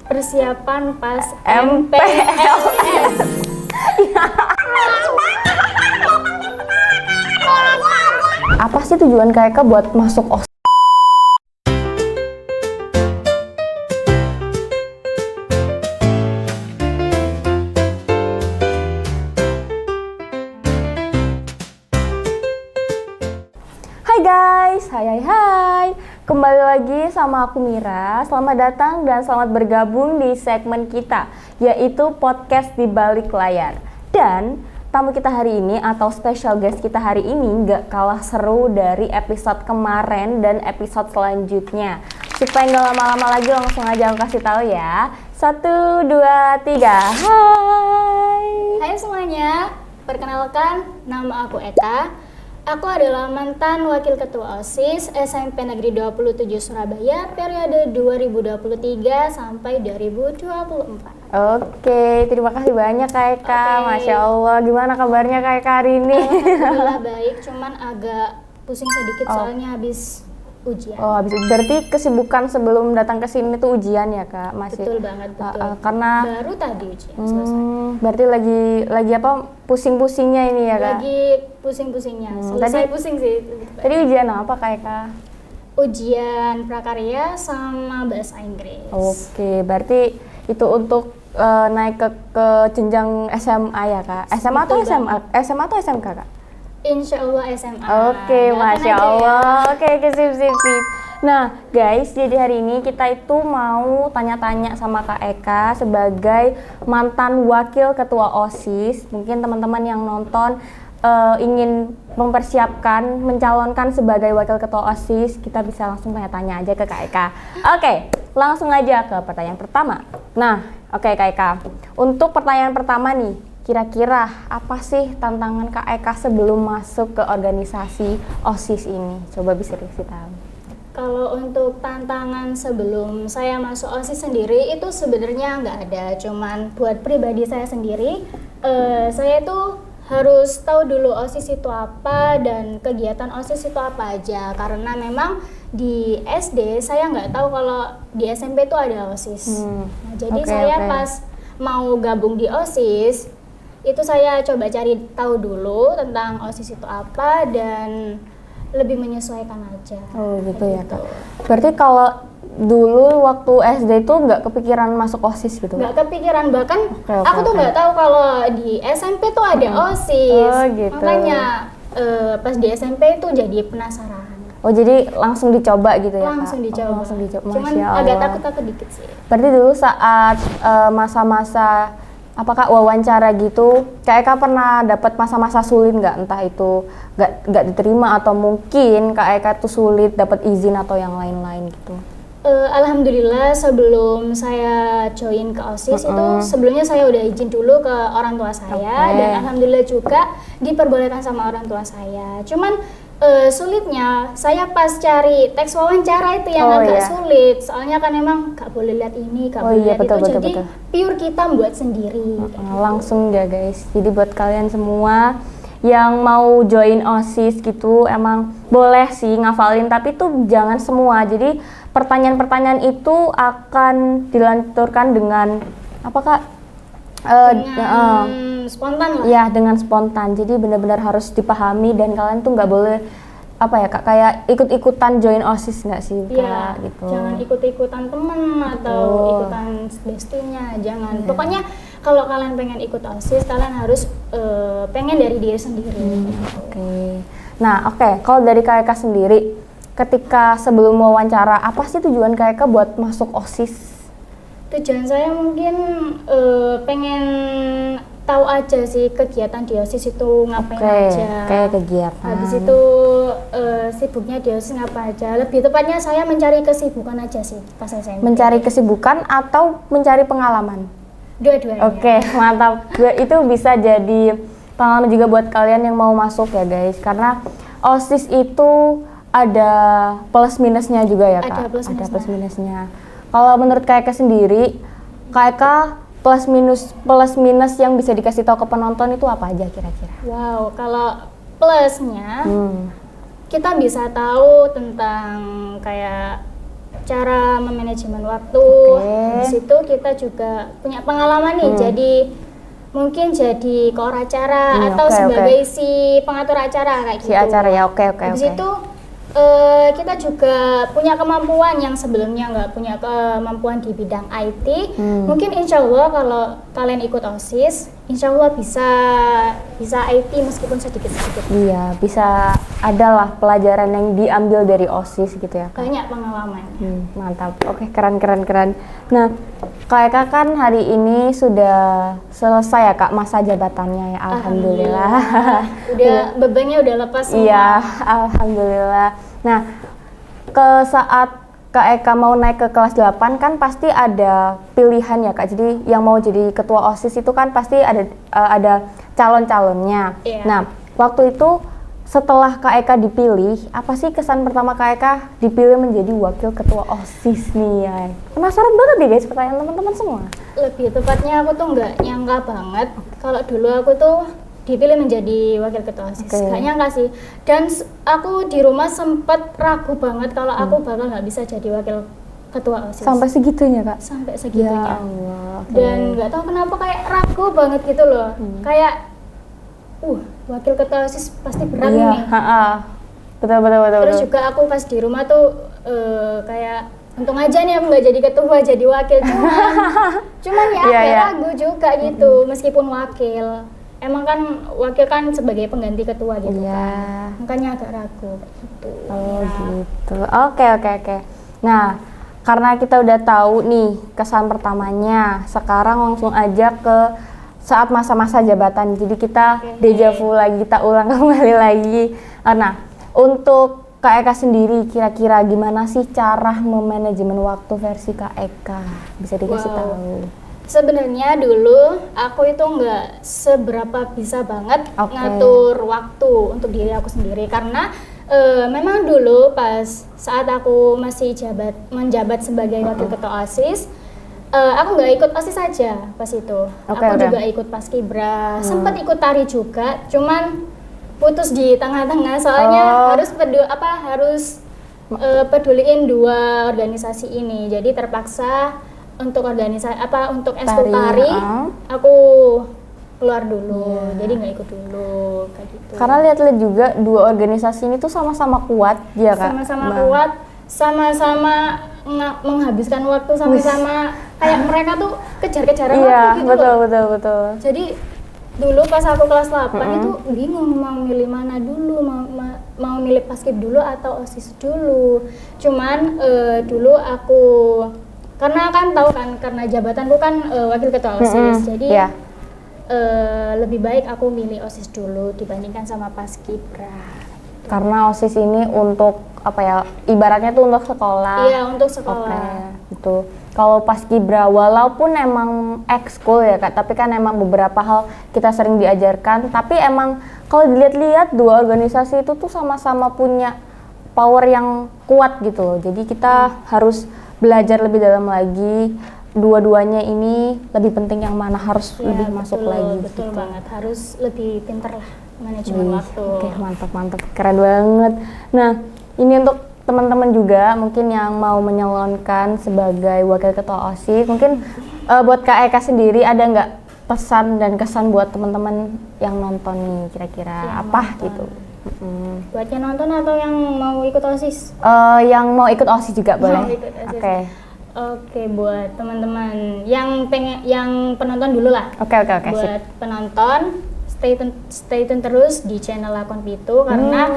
persiapan pas MPLS. Apa sih tujuan KK buat masuk OSIS? Hai guys, hai. Kembali lagi sama aku Mira. Selamat datang dan selamat bergabung di segmen kita, yaitu podcast di balik layar. Dan tamu kita hari ini atau special guest kita hari ini gak kalah seru dari episode kemarin dan episode selanjutnya. Supaya gak lama-lama lagi, langsung aja aku kasih tahu ya. 1, 2, 3. Hai semuanya, perkenalkan nama aku Eka. Aku adalah mantan Wakil Ketua OSIS SMP Negeri 27 Surabaya periode 2023 sampai 2024. Oke, terima kasih banyak Kak Eka. Masya Allah, gimana kabarnya Kak Eka hari ini? Alhamdulillah baik, cuman agak pusing sedikit soalnya habis ujian. Oh, habis itu. Berarti kesibukan sebelum datang ke sini tuh ujian ya Kak? Masih. Betul banget, betul. Karena baru tadi ujian selesai. Berarti lagi apa? Pusing-pusingnya ini ya Kak? Lagi pusing-pusingnya. Selesai pusing sih. Tadi ujian apa Kak Eka? Ujian prakarya sama bahasa Inggris. Oke, berarti itu untuk naik ke jenjang SMA ya Kak? SMA atau SMA? SMA atau SMK Kak? Insya Allah SMA. Oke, Masya Allah. Oke, sip. Nah, guys, jadi hari ini kita itu mau tanya-tanya sama Kak Eka sebagai mantan wakil ketua OSIS. Mungkin teman-teman yang nonton ingin mempersiapkan, mencalonkan sebagai wakil ketua OSIS, kita bisa langsung tanya-tanya aja ke Kak Eka. Oke, langsung aja ke pertanyaan pertama. Nah, oke Kak Eka, untuk pertanyaan pertama nih, kira-kira apa sih tantangan Kak Eka sebelum masuk ke organisasi OSIS ini? Coba bisa dikasih tahu. Kalau untuk tantangan sebelum saya masuk OSIS sendiri itu sebenarnya nggak ada, cuman buat pribadi saya sendiri, saya itu harus tahu dulu OSIS itu apa dan kegiatan OSIS itu apa aja, karena memang di SD saya nggak tahu kalau di SMP itu ada OSIS. Nah, jadi pas mau gabung di OSIS itu saya coba cari tahu dulu tentang OSIS itu apa dan lebih menyesuaikan aja. Oh gitu ya Kak. Berarti kalau dulu waktu SD itu nggak kepikiran masuk OSIS gitu? Nggak kepikiran, bahkan aku tuh nggak tahu kalau di SMP tuh ada OSIS. Oh gitu. Makanya pas di SMP itu jadi penasaran. Oh jadi langsung dicoba gitu ya Langsung Kak? dicoba. Langsung dicoba. Cuman Masya Allah. agak takut-takut dikit sih. Berarti dulu saat masa-masa apakah wawancara gitu, Kak Eka pernah dapat masa-masa sulit nggak? Entah itu nggak diterima atau mungkin Kak Eka tuh sulit dapat izin atau yang lain-lain gitu. Alhamdulillah sebelum saya join ke OSIS itu sebelumnya saya udah izin dulu ke orang tua saya dan alhamdulillah juga diperbolehkan sama orang tua saya. Cuman sulitnya saya pas cari teks wawancara itu yang agak sulit, soalnya kan emang gak boleh lihat ini, gak boleh lihat itu, jadi pure kita buat sendiri. Langsung ya guys, jadi buat kalian semua yang mau join OSIS gitu emang boleh sih ngafalin, tapi tuh jangan semua. Jadi pertanyaan-pertanyaan itu akan dilanturkan dengan apa Kak? Spontan lah. Ya, dengan spontan. Jadi benar-benar harus dipahami dan kalian tuh nggak boleh apa ya Kak, kayak ikut-ikutan join OSIS nggak sih Kak? Gitu. Jangan ikut-ikutan temen atau ikutan bestinya, jangan. Pokoknya kalau kalian pengen ikut OSIS, kalian harus pengen dari diri sendiri. Nah, kalau dari Kak Eka sendiri, ketika sebelum wawancara, apa sih tujuan Kak Eka buat masuk OSIS? Tujuan saya mungkin pengen tahu aja sih kegiatan di OSIS itu ngapain aja. Kayak kegiatan. Habis itu sibuknya di OSIS ngapa aja. Lebih tepatnya saya mencari kesibukan aja sih pas SMP. Mencari kesibukan atau mencari pengalaman? Dua-duanya. Oke, mantap. Itu bisa jadi pengalaman juga buat kalian yang mau masuk ya guys. Karena OSIS itu ada plus minusnya juga ya Kak? Ada plus minusnya. Kalau menurut Kak Eka sendiri, Kak Eka plus minus yang bisa dikasih tahu ke penonton itu apa aja kira-kira? Wow, kalau plusnya kita bisa tahu tentang kayak cara memanajemen waktu. Di situ kita juga punya pengalaman nih, jadi mungkin jadi koor acara atau sebagai si pengatur acara kayak gitu. Si acara ya, oke. Habis itu kita juga punya kemampuan yang sebelumnya nggak punya kemampuan di bidang IT. Mungkin insya Allah kalau kalian ikut OSIS, insya Allah bisa IT meskipun sedikit-sedikit. Iya, bisa adalah pelajaran yang diambil dari OSIS gitu ya Kak? Banyak pengalaman. Mantap, oke, keren. Nah, Kak Eka kan hari ini sudah selesai ya Kak masa jabatannya ya, Alhamdulillah. Udah bebannya udah lepas semua. Iya, Alhamdulillah. Nah, saat Kak Eka mau naik ke kelas 8 kan pasti ada pilihan ya Kak. Jadi yang mau jadi ketua OSIS itu kan pasti ada calon-calonnya. Iya. Nah, waktu itu setelah Kak Eka dipilih, apa sih kesan pertama Kak Eka dipilih menjadi wakil ketua OSIS nih ya? Penasaran banget deh guys pertanyaan teman-teman semua. Lebih tepatnya aku tuh nggak nyangka banget kalau dulu aku tuh dipilih menjadi wakil ketua OSIS. Gak nyangka sih. Dan aku di rumah sempat ragu banget kalau aku bakal nggak bisa jadi wakil ketua OSIS. Sampai segitunya Kak? Sampai segitunya. Ya Allah. Dan nggak tahu kenapa kayak ragu banget gitu loh. Kayak wakil ketua OSIS pasti berat Iya, nih. Betul. Terus juga aku pas di rumah tuh kayak untung aja nih aku nggak jadi ketua, jadi wakil. Cuman ya agak ragu juga gitu meskipun wakil. Emang kan wakil kan sebagai pengganti ketua gitu kan. Makanya agak ragu gitu. Oh gitu. Oke. Nah, karena kita udah tahu nih kesan pertamanya, sekarang langsung aja ke saat masa-masa jabatan. Jadi kita dejavu lagi, kita ulang kembali lagi. Nah, untuk Kak Eka sendiri kira-kira gimana sih cara memanajemen waktu versi Kak Eka? Bisa dikasih tahu? Sebenarnya dulu aku itu nggak seberapa bisa banget ngatur waktu untuk diri aku sendiri karena memang dulu pas saat aku masih menjabat sebagai wakil ketua OSIS, aku nggak ikut OSIS saja pas itu. Aku juga ikut paskibra, sempat ikut tari juga, cuman putus di tengah-tengah soalnya harus peduliin dua organisasi ini. Jadi terpaksa untuk untuk eskul tari aku keluar dulu. Jadi nggak ikut dulu kayak gitu. Karena lihat-lihat juga dua organisasi ini tuh sama-sama kuat ya Kak? Sama-sama kuat, sama-sama menghabiskan waktu, sama-sama kayak mereka tuh kejar-kejaran waktu gitu betul. Jadi dulu pas aku kelas 8 itu bingung mau milih mana dulu, mau milih paskib dulu atau OSIS dulu. Cuman dulu aku karena kan tahu kan karena jabatanku kan wakil ketua OSIS. Jadi lebih baik aku milih OSIS dulu dibandingkan sama paskibra. Karena OSIS ini untuk ibaratnya tuh untuk sekolah. Iya, untuk sekolah. Gitu. Kalau paskibra walaupun emang ekskul ya Kak, tapi kan emang beberapa hal kita sering diajarkan, tapi emang kalau dilihat-lihat dua organisasi itu tuh sama-sama punya power yang kuat gitu. Jadi kita harus belajar lebih dalam lagi. Dua-duanya ini lebih penting yang mana harus lebih masuk lagi. Betul banget, harus lebih pintar lah manajemen waktu. Oke, mantap, keren banget. Nah, ini untuk teman-teman juga mungkin yang mau menyalonkan sebagai wakil ketua OSIS, mungkin buat Kak Eka sendiri ada nggak pesan dan kesan buat teman-teman yang nonton nih kira-kira gitu? Buat yang nonton atau yang mau ikut OSIS? Yang mau ikut OSIS juga boleh. Oke, buat teman-teman yang penonton dulu lah. Oke. Buat penonton, stay tune terus di channel Lakon Pitu karena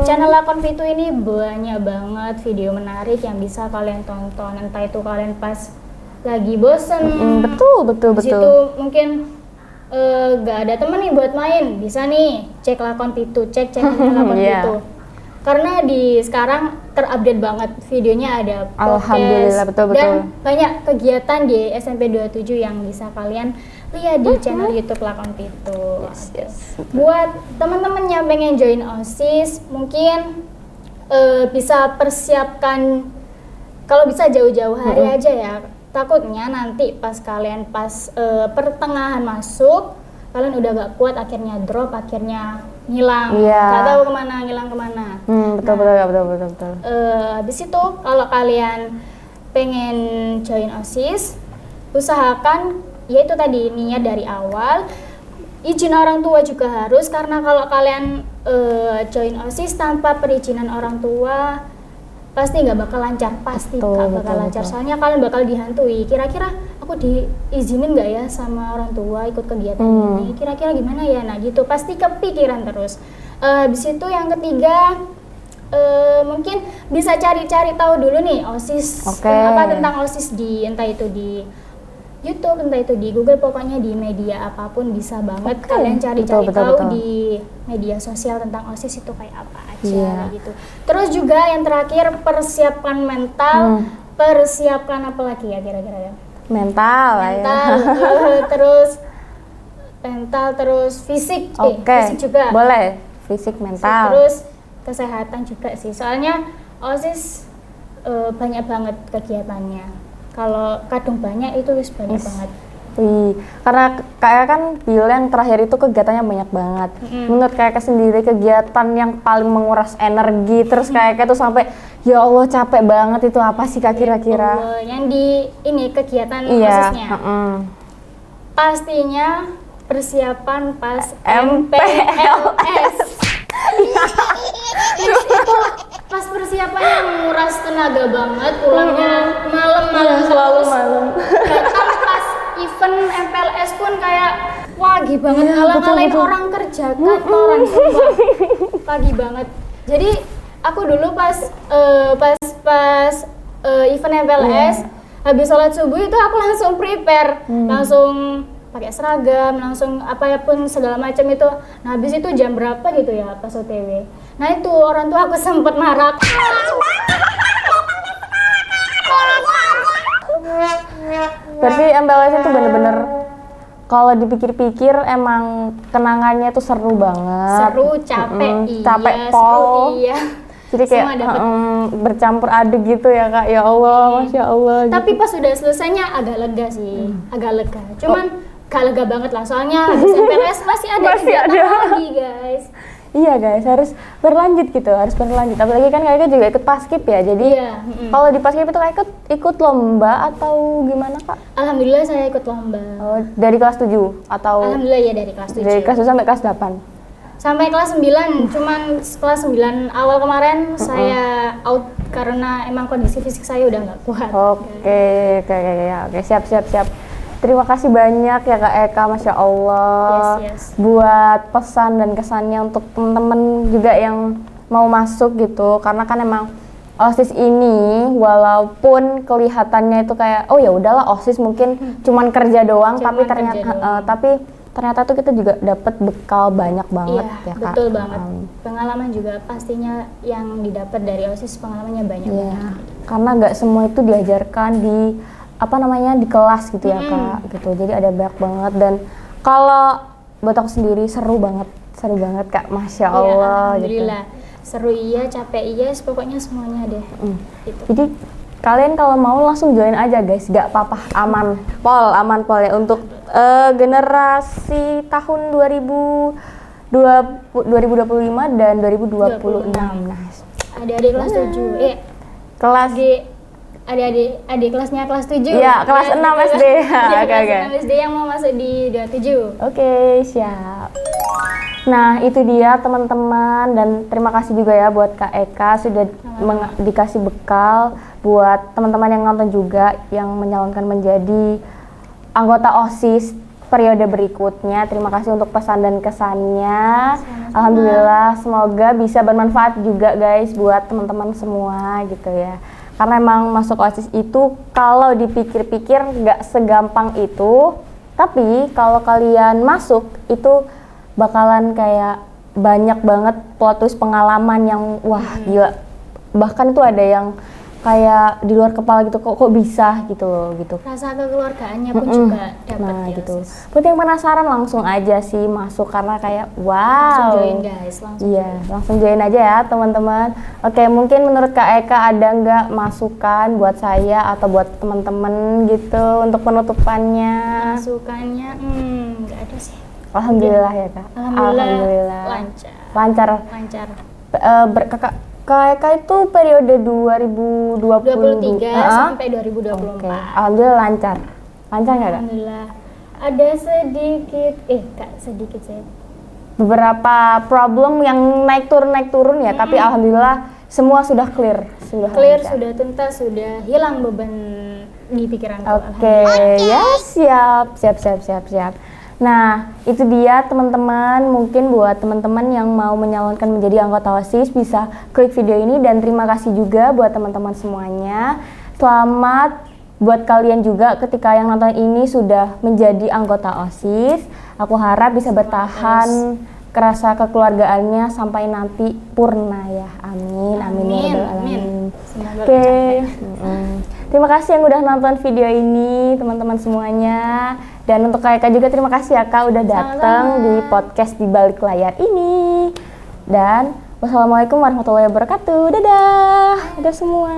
channel Lakon Pitu ini banyak banget video menarik yang bisa kalian tonton. Entah itu kalian pas lagi bosen, betul. Situ mungkin gak ada temen nih buat main, bisa nih cek Lakon Pitu, cek channel Lakon Pitu. Karena di sekarang terupdate banget videonya, ada podcast, Alhamdulillah, betul. Dan banyak kegiatan di SMP 27 yang bisa kalian lihat di channel YouTube Lakon Pitu. Yes. Buat teman-teman yang pengen join OSIS, mungkin bisa persiapkan, kalau bisa jauh-jauh hari aja ya. Takutnya nanti pas pertengahan masuk, kalian udah gak kuat, akhirnya drop, akhirnya ngilang, nggak tahu ngilang kemana. Betul. Habis itu kalau kalian pengen join OSIS, usahakan ya itu tadi niat dari awal. Izin orang tua juga harus, karena kalau kalian join OSIS tanpa perizinan orang tua pasti nggak bakal lancar, pasti nggak bakal lancar. Soalnya kalian bakal dihantui. Kira-kira aku diizinin nggak ya sama orang tua ikut kegiatan ini? Kira-kira gimana ya? Nah gitu, pasti kepikiran terus. Habis itu yang ketiga, mungkin bisa cari-cari tahu dulu nih OSIS, apa tentang OSIS di entah itu di YouTube, entah itu di Google, pokoknya di media apapun bisa banget kalian cari-cari tahu di media sosial tentang OSIS itu kayak apa aja gitu. Terus juga yang terakhir, persiapkan mental, persiapkan apa lagi ya kira-kira ya? Mental terus mental, terus fisik, fisik juga. Boleh, fisik, mental. Terus kesehatan juga sih, soalnya OSIS banyak banget kegiatannya. Kalau kadung banyak itu wis banyak banget. Wih, karena kayak kan bilang terakhir itu kegiatannya banyak banget. Menurut kakak sendiri kegiatan yang paling menguras energi, terus kakak tuh sampai ya Allah capek banget itu apa sih kak kira-kira? Yang di ini kegiatan OSIS-nya. Pastinya persiapan pas MPLS. Itu pas persiapannya menguras tenaga banget, pulangnya malam-malam selalu malam. Datang pas event MPLS pun kayak pagi banget, ngalah-ngalahin orang kerja kantoran semua. Pagi banget. Jadi aku dulu pas event MPLS habis sholat subuh itu aku langsung prepare, langsung pakai seragam, langsung apapun segala macam itu. Nah habis itu jam berapa gitu ya pas OTW. Nah itu orang tua aku sempet marah. Berarti MPLS itu bener-bener kalau dipikir-pikir emang kenangannya tuh seru banget. Seru, capek, capek seru, iya. Jadi kayak bercampur aduk gitu ya kak, ya Allah, Masya Allah. Tapi gitu. pas sudah selesainya agak lega sih, agak lega. Cuman gak lega banget lah, soalnya habis MPLS masih ada kegiatan lagi guys. Iya guys, harus berlanjut gitu, harus berlanjut. Apalagi kan kakak juga ikut paskib ya, jadi kalau di paskib itu kakak ikut lomba atau gimana kak? Alhamdulillah saya ikut lomba. Oh, dari kelas 7 atau? Alhamdulillah ya dari kelas 7. Dari kelas 7 sampai kelas 8? Sampai kelas 9, cuman kelas 9 awal kemarin saya out karena emang kondisi fisik saya udah nggak kuat. Oke, siap. Terima kasih banyak ya Kak Eka, Masya Allah. Yes. Buat pesan dan kesannya untuk teman-teman juga yang mau masuk gitu, karena kan emang OSIS ini walaupun kelihatannya itu kayak oh ya udahlah OSIS mungkin cuman kerja doang, tapi ternyata tuh kita juga dapat bekal banyak banget ya Kak. Betul banget. Pengalaman juga pastinya yang didapat dari OSIS, pengalamannya banyak banget. Karena nggak semua itu diajarkan di di kelas gitu ya Kak gitu. Jadi ada banyak banget, dan kalau buat aku sendiri seru banget Kak, Masya Allah. Alhamdulillah gitu. Seru iya, capek iya, pokoknya semuanya deh. Gitu. Jadi kalian kalau mau langsung join aja guys, gak apa-apa, aman pol ya untuk generasi tahun 2025 dan 2026. Nah, adik-adik kelas 7 kelas adik kelasnya kelas 7. Iya, kelas 6 SD. Kelas 6 SD yang mau masuk di 27. Oke, siap. Nah, itu dia teman-teman, dan terima kasih juga ya buat Kak Eka sudah dikasih bekal buat teman-teman yang nonton juga yang menyalonkan menjadi anggota OSIS periode berikutnya. Terima kasih untuk pesan dan kesannya. Alhamdulillah, semoga bisa bermanfaat juga guys buat teman-teman semua gitu ya. Karena emang masuk OSIS itu kalau dipikir-pikir nggak segampang itu, tapi kalau kalian masuk itu bakalan kayak banyak banget plot twist pengalaman yang wah gila. Bahkan itu ada yang kayak di luar kepala gitu, kok bisa gitu loh gitu. Rasa kekeluargaannya pun juga dapat. Nah gitu. Buat yang penasaran langsung aja sih masuk, karena kayak wow. Langsung join guys, langsung join aja ya teman-teman. Oke, mungkin menurut Kak Eka ada nggak masukan buat saya atau buat teman-teman gitu untuk penutupannya? Masukannya nggak ada sih. Alhamdulillah ya Kak. Alhamdulillah. Lancar. Kak Eka itu periode 2023 sampai 2024. Alhamdulillah lancar. Lancar nggak Kak? Alhamdulillah. Ada sedikit, Kak, sedikit sih. Beberapa problem yang naik turun ya, tapi alhamdulillah semua sudah clear, sudah Clear, lancar. sudah tuntas, sudah hilang beban di pikiranku. Oke, ya siap. Nah, itu dia teman-teman. Mungkin buat teman-teman yang mau menyalonkan menjadi anggota OSIS bisa klik video ini, dan terima kasih juga buat teman-teman semuanya. Selamat buat kalian juga ketika yang nonton ini sudah menjadi anggota OSIS. Aku harap bisa bertahan kerasa kekeluargaannya sampai nanti purna ya. Amin ya rabbal alamin. Semoga Oke. tercapai. Terima kasih yang udah nonton video ini, teman-teman semuanya. Dan untuk Kak Eka juga terima kasih ya Kak udah datang di podcast di balik layar ini. Dan wassalamualaikum warahmatullahi wabarakatuh. Dadah semua.